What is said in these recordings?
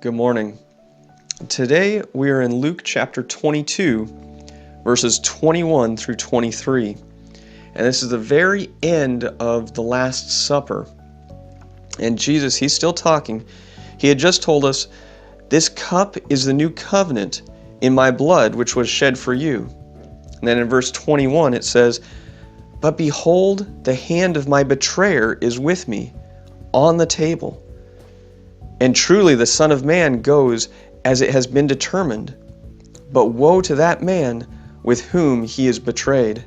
Good morning. Today we are in Luke chapter 22, verses 21 through 23. And this is the very end of the Last Supper. And Jesus, he's still talking. He had just told us, "This cup is the new covenant in my blood, which was shed for you." And then in verse 21 it says, "But behold, the hand of my betrayer is with me on the table. And truly the Son of Man goes as it has been determined. But woe to that man with whom he is betrayed."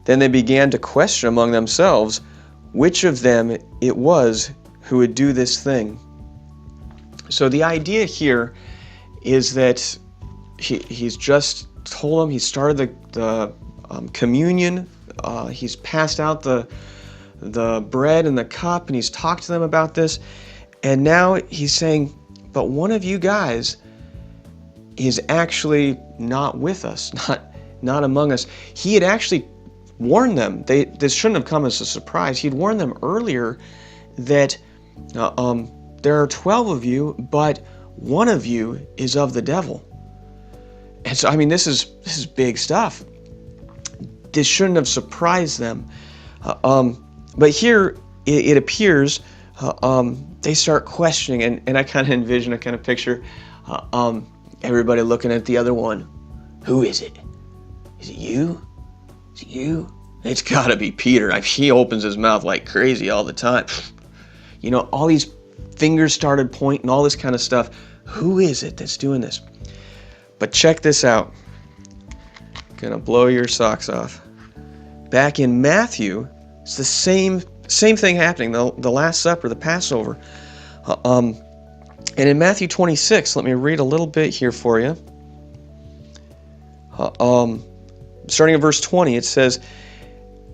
Then they began to question among themselves which of them it was who would do this thing. So the idea here is that he's just told them, he started the communion, he's passed out the bread and the cup, and he's talked to them about this. And now he's saying, but one of you guys is actually not with us, not among us. He had actually warned them. This shouldn't have come as a surprise. He'd warned them earlier that there are 12 of you, but one of you is of the devil. And so, I mean, this is big stuff. This shouldn't have surprised them. But here it appears they start questioning, and I kind of envision, I kind of picture everybody looking at the other one. Who is it? Is it you? Is it you? It's got to be Peter. He opens his mouth like crazy all the time. You know, all these fingers started pointing, all this kind of stuff. Who is it that's doing this? But check this out. Gonna blow your socks off. Back in Matthew, it's the same thing happening, the Last Supper, the Passover. And in Matthew 26, let me read a little bit here for you. Starting at verse 20, it says,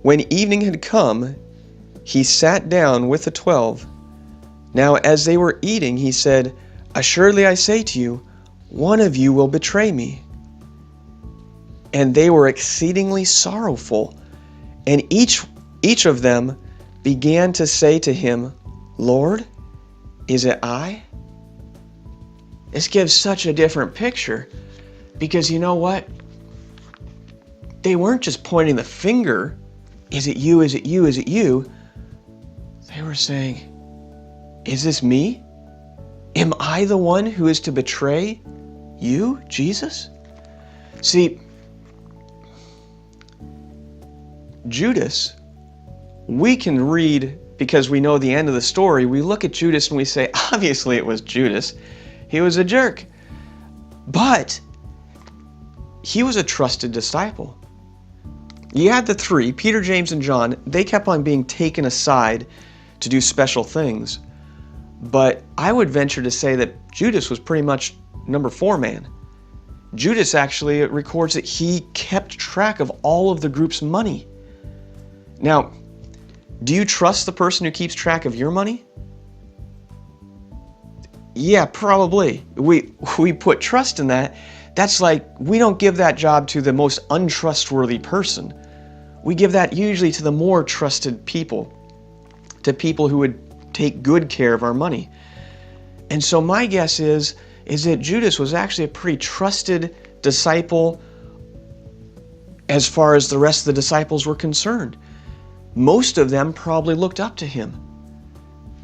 "When evening had come, he sat down with the 12. Now as they were eating, he said, 'Assuredly I say to you, one of you will betray me.' And they were exceedingly sorrowful, and each of them began to say to him, 'Lord, is it I?'" This gives such a different picture, because you know what? They weren't just pointing the finger, "Is it you, is it you, is it you?" They were saying, "Is this me? Am I the one who is to betray you, Jesus?" See, Judas, we can read, because we know the end of the story, we look at Judas and we say, obviously it was Judas. He was a jerk. But he was a trusted disciple. You had the three, Peter, James, and John, they kept on being taken aside to do special things. But I would venture to say that Judas was pretty much number 4 man. Judas actually records that he kept track of all of the group's money. Now, do you trust the person who keeps track of your money? Yeah, probably. We put trust in that. That's like, we don't give that job to the most untrustworthy person. We give that usually to the more trusted people, to people who would take good care of our money. And so my guess is that Judas was actually a pretty trusted disciple as far as the rest of the disciples were concerned. Most of them probably looked up to him.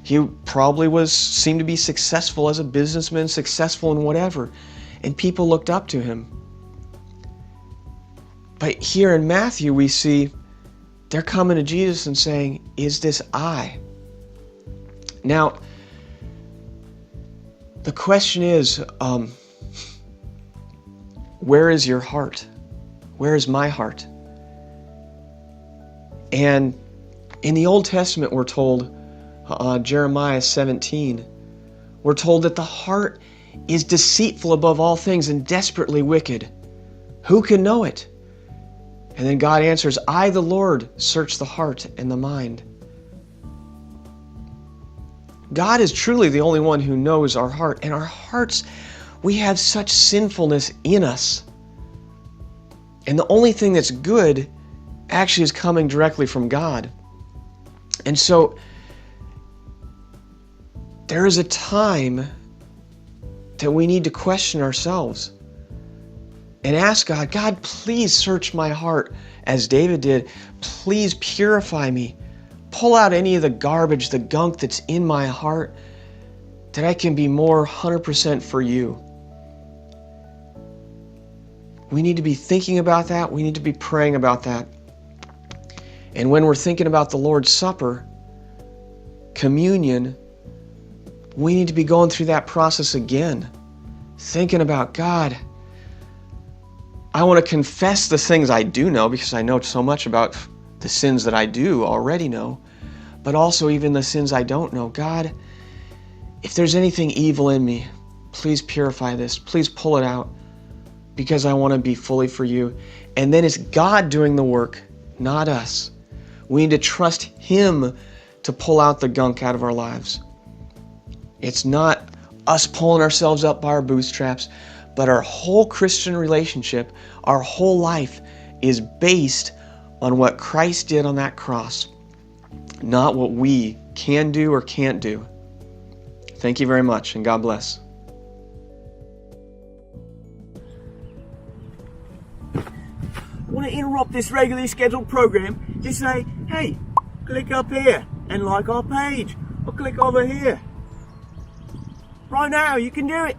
He probably seemed to be successful as a businessman, successful in whatever, and people looked up to him. But here in Matthew we see they're coming to Jesus and saying, "Is this I?" Now, the question is, where is your heart? Where is my heart? And in the Old Testament we're told, Jeremiah 17, we're told that the heart is deceitful above all things and desperately wicked. Who can know it? And then God answers, "I, the Lord, search the heart and the mind." God is truly the only one who knows our heart. And our hearts, we have such sinfulness in us. And the only thing that's good actually is coming directly from God. And so there is a time that we need to question ourselves and ask God, God, please search my heart as David did. Please purify me. Pull out any of the garbage, the gunk that's in my heart, that I can be more 100% for you. We need to be thinking about that. We need to be praying about that. And when we're thinking about the Lord's Supper, communion, we need to be going through that process again, thinking about, God, I want to confess the things I do know, because I know so much about the sins that I do already know, but also even the sins I don't know. God, if there's anything evil in me, please purify this. Please pull it out, because I want to be fully for you. And then it's God doing the work, not us. We need to trust Him to pull out the gunk out of our lives. It's not us pulling ourselves up by our bootstraps, but our whole Christian relationship, our whole life is based on what Christ did on that cross, not what we can do or can't do. Thank you very much, and God bless. I want to interrupt this regularly scheduled program to say, hey, click up here and like our page, or click over here. Right now, you can do it.